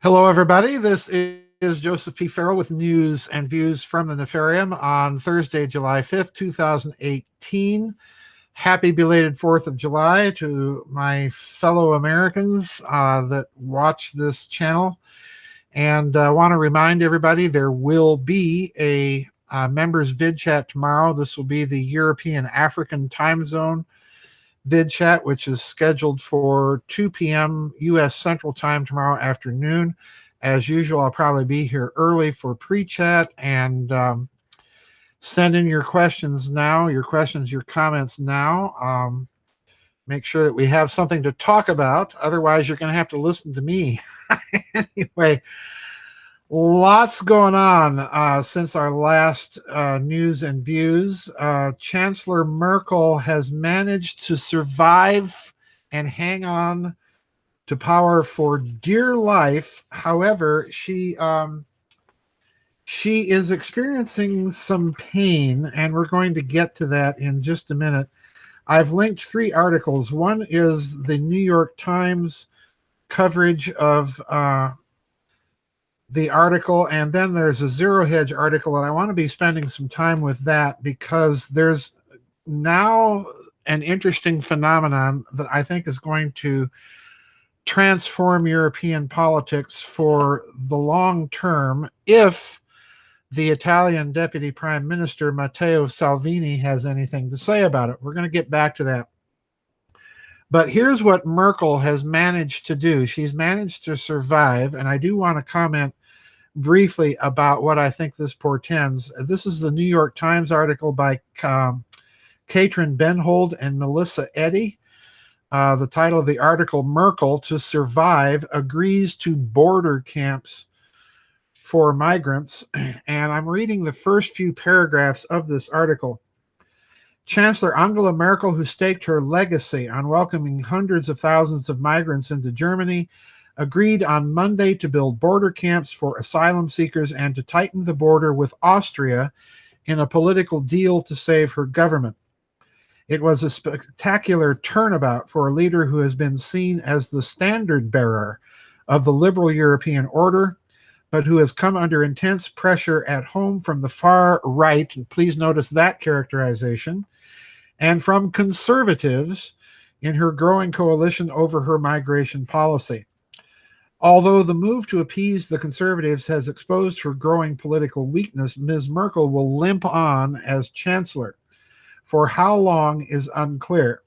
Hello, everybody. This is Joseph P. Farrell with news and views from the Nefarium on Thursday, July 5th, 2018. Happy belated 4th of July to my fellow Americans that watch this channel. And I want to remind everybody there will be a members vid chat tomorrow. This will be the European African time zone vid chat, which is scheduled for 2 p.m. U.S. Central Time tomorrow afternoon. As usual, I'll probably be here early for pre-chat, and send in your questions now, your comments now. Make sure that we have something to talk about. Otherwise, you're going to have to listen to me. Anyway, lots going on since our last news and views. Chancellor Merkel has managed to survive and hang on to power for dear life. However, she is experiencing some pain, and we're going to get to that in just a minute. I've linked 3 articles. One is the New York Times coverage of the article, and then there's a Zero Hedge article, and I want to be spending some time with that because there's now an interesting phenomenon that I think is going to transform European politics for the long term if the Italian Deputy Prime Minister Matteo Salvini has anything to say about it. We're going to get back to that. But here's what Merkel has managed to do. She's managed to survive, and I do want to comment briefly about what I think this portends. This is the New York Times article by Katrin Benhold and Melissa Eddy. The title of the article, Merkel to Survive Agrees to Border Camps for Migrants. And I'm reading the first few paragraphs of this article. Chancellor Angela Merkel, who staked her legacy on welcoming hundreds of thousands of migrants into Germany, agreed on Monday to build border camps for asylum seekers and to tighten the border with Austria in a political deal to save her government. It was a spectacular turnabout for a leader who has been seen as the standard bearer of the liberal European order, but who has come under intense pressure at home from the far right, and please notice that characterization, and from conservatives in her growing coalition over her migration policy. Although the move to appease the conservatives has exposed her growing political weakness, Ms. Merkel will limp on as chancellor. For how long is unclear.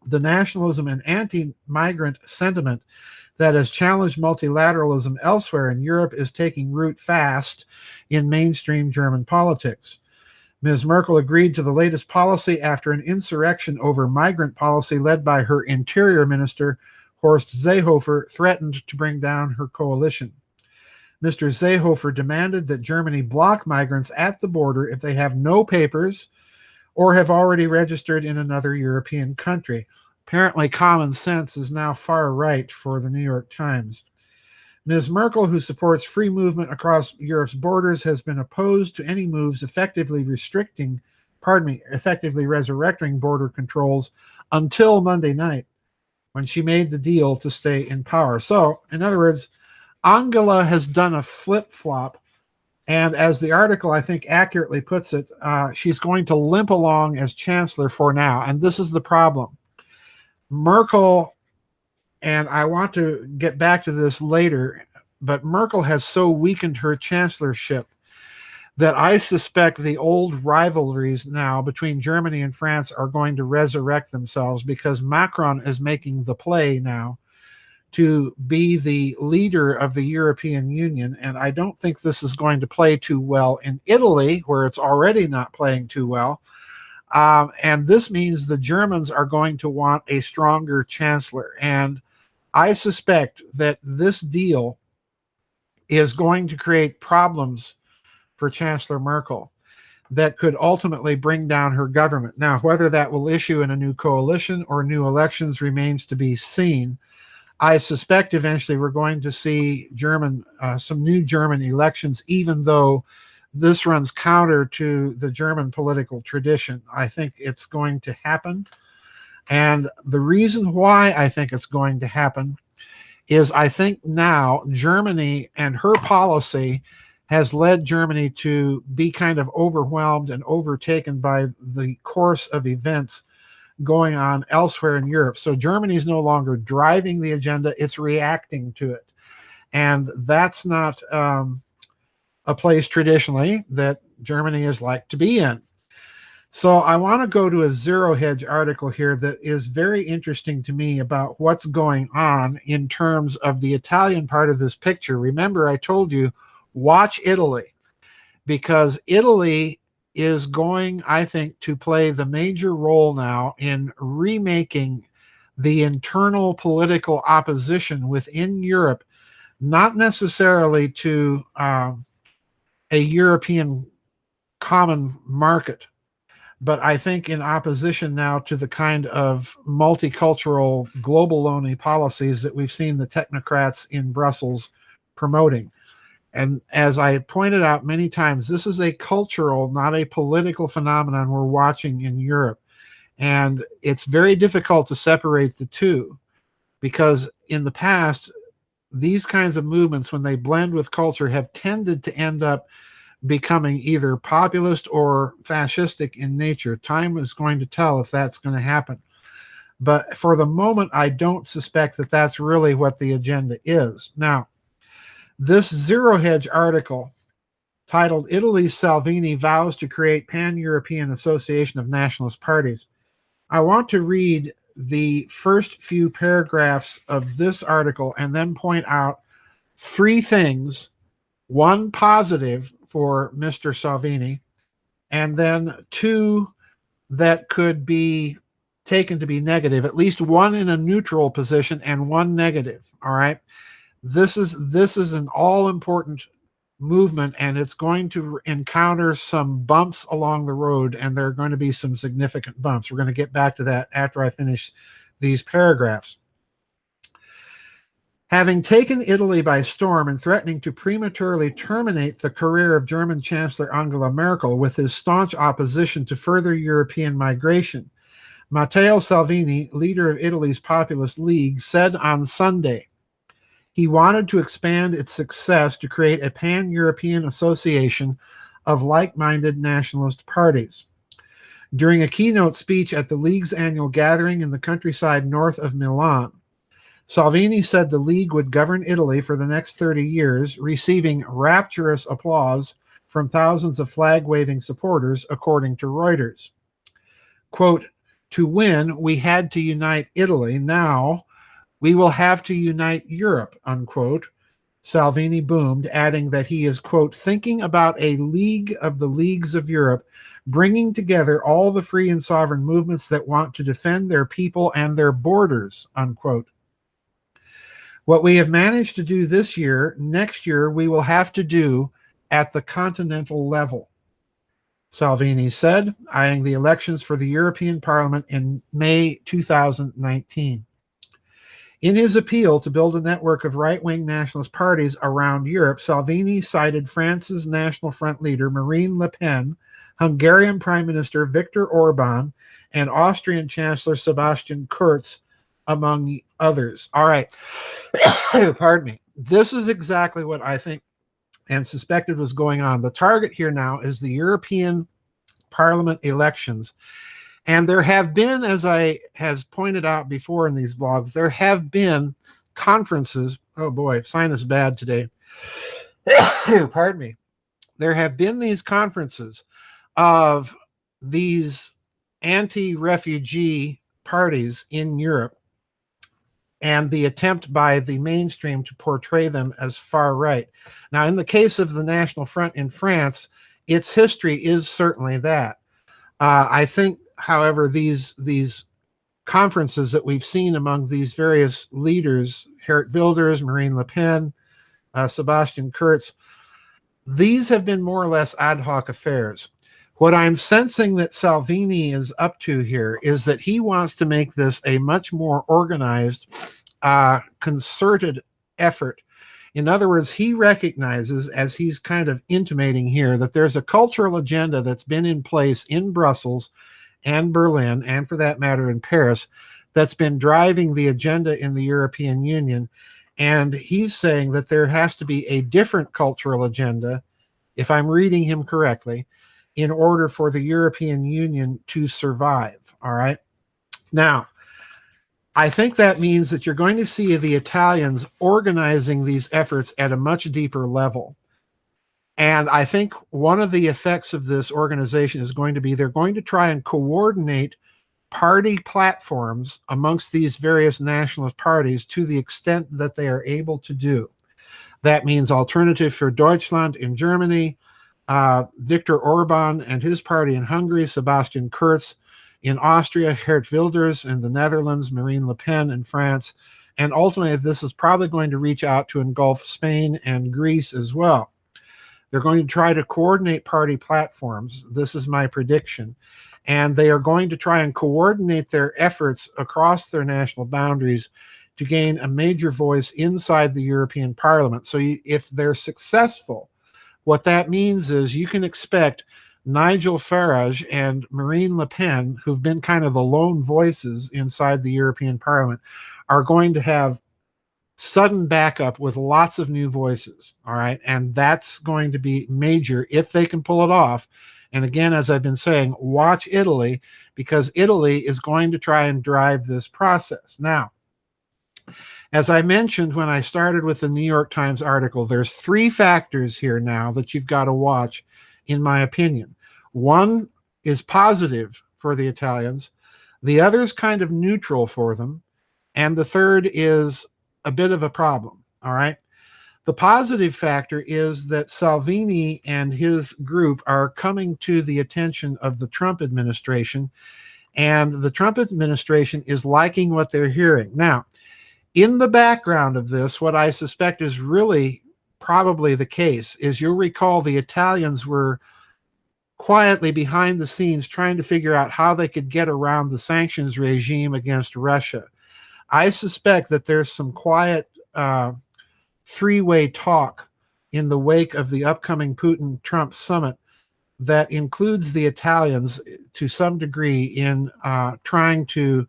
The nationalism and anti-migrant sentiment that has challenged multilateralism elsewhere in Europe is taking root fast in mainstream German politics. Ms. Merkel agreed to the latest policy after an insurrection over migrant policy led by her interior minister, Horst Seehofer, threatened to bring down her coalition. Mr. Seehofer demanded that Germany block migrants at the border if they have no papers or have already registered in another European country. Apparently, common sense is now far right for the New York Times. Ms. Merkel, who supports free movement across Europe's borders, has been opposed to any moves effectively resurrecting border controls until Monday night, when she made the deal to stay in power. So, in other words, Angela has done a flip-flop, and as the article, I think, accurately puts it, she's going to limp along as chancellor for now, and this is the problem. Merkel, and I want to get back to this later, but Merkel has so weakened her chancellorship that I suspect the old rivalries now between Germany and France are going to resurrect themselves, because Macron is making the play now to be the leader of the European Union, and I don't think this is going to play too well in Italy, where it's already not playing too well. And this means the Germans are going to want a stronger chancellor. And I suspect that this deal is going to create problems for Chancellor Merkel that could ultimately bring down her government. Now, whether that will issue in a new coalition or new elections remains to be seen. I suspect eventually we're going to see some new German elections, even though this runs counter to the German political tradition. I think it's going to happen. And the reason why I think it's going to happen is I think now Germany and her policy has led Germany to be kind of overwhelmed and overtaken by the course of events going on elsewhere in Europe. So Germany is no longer driving the agenda, it's reacting to it. And that's not a place traditionally that Germany is like to be in. So I want to go to a Zero Hedge article here that is very interesting to me about what's going on in terms of the Italian part of this picture. Remember, I told you, watch Italy, because Italy is going, I think, to play the major role now in remaking the internal political opposition within Europe, not necessarily to a European common market, but I think in opposition now to the kind of multicultural, global-only policies that we've seen the technocrats in Brussels promoting. And as I pointed out many times, this is a cultural, not a political phenomenon we're watching in Europe. And it's very difficult to separate the two, because in the past, these kinds of movements, when they blend with culture, have tended to end up becoming either populist or fascistic in nature. Time is going to tell if that's going to happen. But for the moment, I don't suspect that that's really what the agenda is. Now, this Zero Hedge article titled Italy's Salvini Vows to Create Pan-European Association of Nationalist Parties. I want to read the first few paragraphs of this article and then point out three things, one positive for Mr. Salvini, and then two that could be taken to be negative, at least one in a neutral position and one negative. All right. This is an all-important movement, and it's going to encounter some bumps along the road, and there are going to be some significant bumps. We're going to get back to that after I finish these paragraphs. Having taken Italy by storm and threatening to prematurely terminate the career of German Chancellor Angela Merkel with his staunch opposition to further European migration, Matteo Salvini, leader of Italy's Populist League, said on Sunday he wanted to expand its success to create a pan-European association of like-minded nationalist parties. During a keynote speech at the League's annual gathering in the countryside north of Milan, Salvini said the League would govern Italy for the next 30 years, receiving rapturous applause from thousands of flag-waving supporters, according to Reuters. Quote, "To win, we had to unite Italy. Now, we will have to unite Europe," unquote. Salvini boomed, adding that he is, quote, "thinking about a league of the leagues of Europe, bringing together all the free and sovereign movements that want to defend their people and their borders," unquote. "What we have managed to do this year, next year we will have to do at the continental level," Salvini said, eyeing the elections for the European Parliament in May 2019. In his appeal to build a network of right-wing nationalist parties around Europe, Salvini cited France's National Front leader Marine Le Pen, Hungarian Prime Minister Viktor Orban, and Austrian Chancellor Sebastian Kurz, among others. All right. Pardon me. This is exactly what I think and suspected was going on. The target here now is the European Parliament elections. And there have been, as I has pointed out before in these blogs, there have been conferences. Oh boy, sinus bad today. Pardon me. There have been these conferences of these anti-refugee parties in Europe, and the attempt by the mainstream to portray them as far right. Now, in the case of the National Front in France, its history is certainly that. I think, however, these conferences that we've seen among these various leaders, Geert Wilders, Marine Le Pen, Sebastian Kurz, these have been more or less ad hoc affairs. What I'm sensing that Salvini is up to here is that he wants to make this a much more organized, concerted effort. In other words, he recognizes, as he's kind of intimating here, that there's a cultural agenda that's been in place in Brussels and Berlin, and for that matter in Paris, that's been driving the agenda in the European Union. And he's saying that there has to be a different cultural agenda, if I'm reading him correctly, in order for the European Union to survive. All right. Now, I think that means that you're going to see the Italians organizing these efforts at a much deeper level. And I think one of the effects of this organization is going to be they're going to try and coordinate party platforms amongst these various nationalist parties to the extent that they are able to do. That means Alternative for Deutschland in Germany, Viktor Orban and his party in Hungary, Sebastian Kurz in Austria, Geert Wilders in the Netherlands, Marine Le Pen in France, and ultimately this is probably going to reach out to engulf Spain and Greece as well. They're going to try to coordinate party platforms. This is my prediction. And they are going to try and coordinate their efforts across their national boundaries to gain a major voice inside the European Parliament. So if they're successful, what that means is you can expect Nigel Farage and Marine Le Pen, who've been kind of the lone voices inside the European Parliament, are going to have sudden backup with lots of new voices. All right. And that's going to be major if they can pull it off. And again, as I've been saying, watch Italy, because Italy is going to try and drive this process. Now, as I mentioned when I started with the New York Times article, there's three factors here now that you've got to watch, in my opinion. One is positive for the Italians. The other is kind of neutral for them. And the third is a bit of a problem. All right. The positive factor is that Salvini and his group are coming to the attention of the Trump administration, and the Trump administration is liking what they're hearing. Now, in the background of this, what I suspect is really probably the case is you'll recall the Italians were quietly behind the scenes trying to figure out how they could get around the sanctions regime against Russia. I suspect that there's some quiet three-way talk in the wake of the upcoming Putin-Trump summit that includes the Italians to some degree in trying to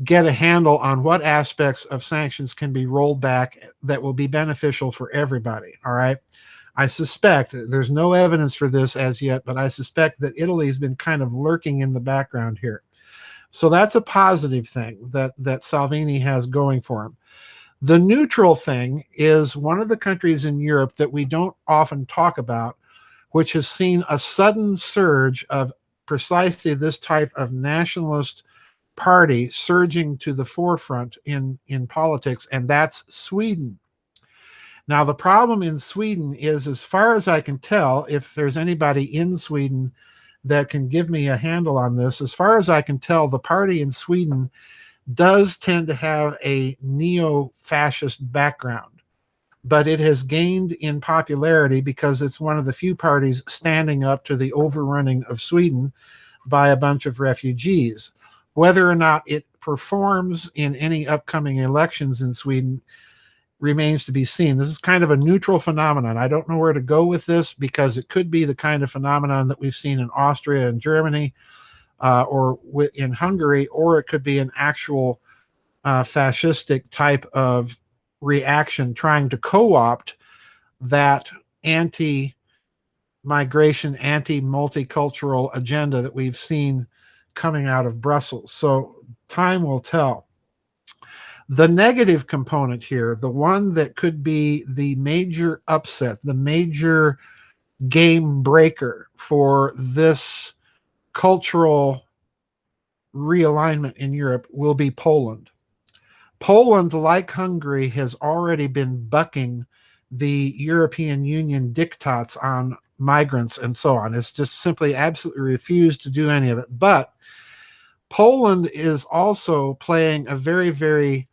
get a handle on what aspects of sanctions can be rolled back that will be beneficial for everybody. All right. I suspect, there's no evidence for this as yet, but I suspect that Italy has been kind of lurking in the background here. So that's a positive thing that Salvini has going for him. The neutral thing is one of the countries in Europe that we don't often talk about, which has seen a sudden surge of precisely this type of nationalist party surging to the forefront in politics, and that's Sweden. Now, the problem in Sweden is, as far as I can tell, if there's anybody in Sweden that can give me a handle on this, as far as I can tell, the party in Sweden does tend to have a neo-fascist background, but it has gained in popularity because it's one of the few parties standing up to the overrunning of Sweden by a bunch of refugees. Whether or not it performs in any upcoming elections in Sweden remains to be seen. This is kind of a neutral phenomenon. I don't know where to go with this because it could be the kind of phenomenon that we've seen in Austria and Germany or in Hungary, or it could be an actual fascistic type of reaction trying to co-opt that anti-migration, anti-multicultural agenda that we've seen coming out of Brussels. So time will tell. The negative component here, the one that could be the major upset, the major game breaker for this cultural realignment in Europe, will be Poland. Poland, like Hungary, has already been bucking the European Union diktats on migrants and so on. It's just simply absolutely refused to do any of it. But Poland is also playing a very, very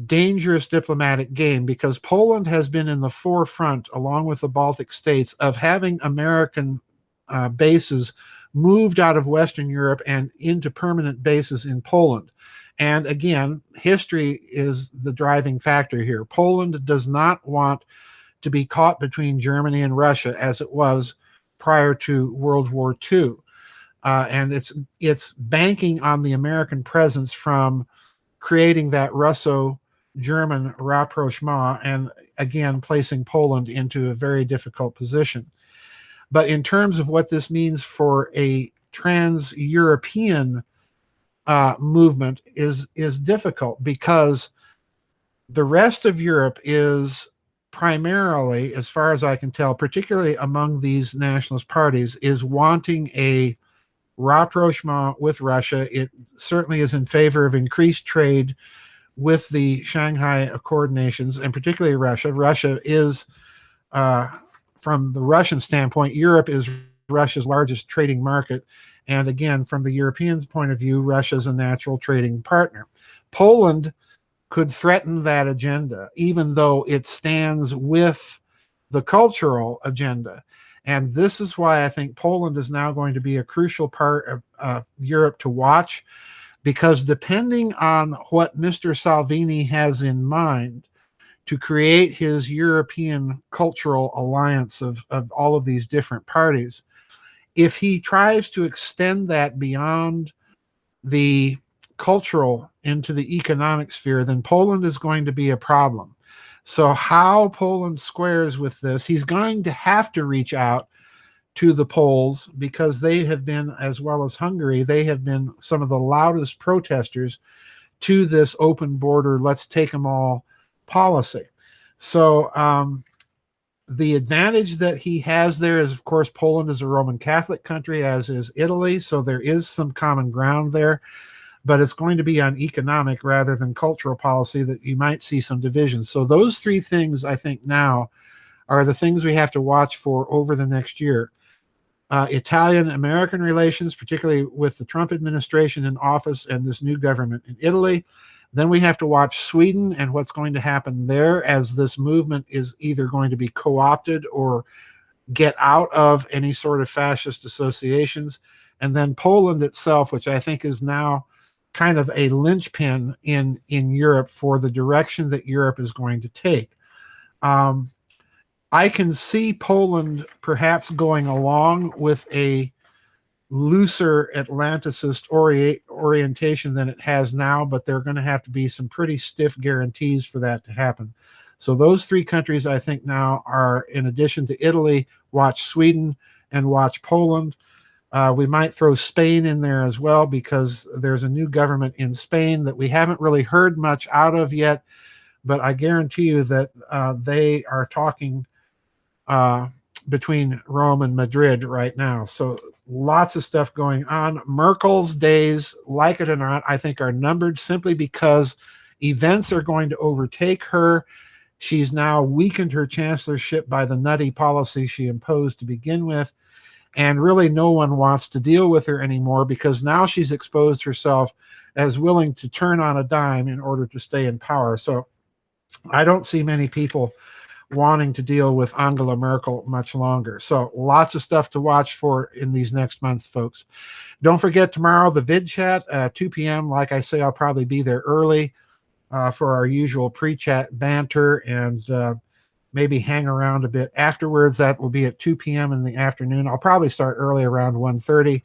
dangerous diplomatic game because Poland has been in the forefront, along with the Baltic states, of having American bases moved out of Western Europe and into permanent bases in Poland. And again, history is the driving factor here. Poland does not want to be caught between Germany and Russia as it was prior to World War II. And it's banking on the American presence from creating that Russo German rapprochement, and again, placing Poland into a very difficult position. But in terms of what this means for a trans-European movement is difficult, because the rest of Europe is primarily, as far as I can tell, particularly among these nationalist parties, is wanting a rapprochement with Russia. It certainly is in favor of increased trade with the Shanghai Accord nations, and particularly Russia. Russia is, from the Russian standpoint, Europe is Russia's largest trading market. And again, from the Europeans' point of view, Russia is a natural trading partner. Poland could threaten that agenda, even though it stands with the cultural agenda. And this is why I think Poland is now going to be a crucial part of Europe to watch, because depending on what Mr. Salvini has in mind to create his European cultural alliance of all of these different parties, if he tries to extend that beyond the cultural into the economic sphere, then Poland is going to be a problem. So how Poland squares with this, he's going to have to reach out to the Poles, because they have been, as well as Hungary, they have been some of the loudest protesters to this open border, let's take them all policy. So the advantage that he has there is, of course, Poland is a Roman Catholic country, as is Italy, so there is some common ground there, but it's going to be on economic rather than cultural policy that you might see some divisions. So those three things, I think, now are the things we have to watch for over the next year. Italian-American relations, particularly with the Trump administration in office and this new government in Italy. Then we have to watch Sweden and what's going to happen there, as this movement is either going to be co-opted or get out of any sort of fascist associations. And then Poland itself, which I think is now kind of a linchpin in Europe for the direction that Europe is going to take. I can see Poland perhaps going along with a looser Atlanticist orientation than it has now, but there are going to have to be some pretty stiff guarantees for that to happen. So those three countries, I think, now are, in addition to Italy, watch Sweden and watch Poland. We might throw Spain in there as well, because there's a new government in Spain that we haven't really heard much out of yet, but I guarantee you that they are talking between Rome and Madrid right now. So lots of stuff going on. Merkel's days, like it or not, I think are numbered, simply because events are going to overtake her. She's now weakened her chancellorship by the nutty policy she imposed to begin with. And really no one wants to deal with her anymore, because now she's exposed herself as willing to turn on a dime in order to stay in power. So I don't see many people wanting to deal with Angela Merkel much longer. So lots of stuff to watch for in these next months, folks. Don't forget, tomorrow, the vid chat, 2 p.m. Like I say, I'll probably be there early for our usual pre-chat banter, and maybe hang around a bit afterwards. That will be at 2 p.m. in the afternoon. I'll probably start early, around 1:30,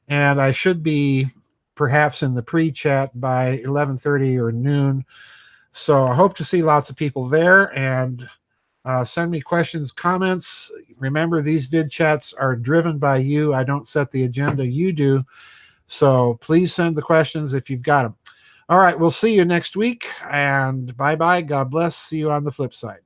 and I should be perhaps in the pre-chat by 11:30 or noon. So I hope to see lots of people there, and send me questions, comments. Remember, these vid chats are driven by you. I don't set the agenda, you do. So please send the questions if you've got them. All right, we'll see you next week, and bye-bye. God bless. See you on the flip side.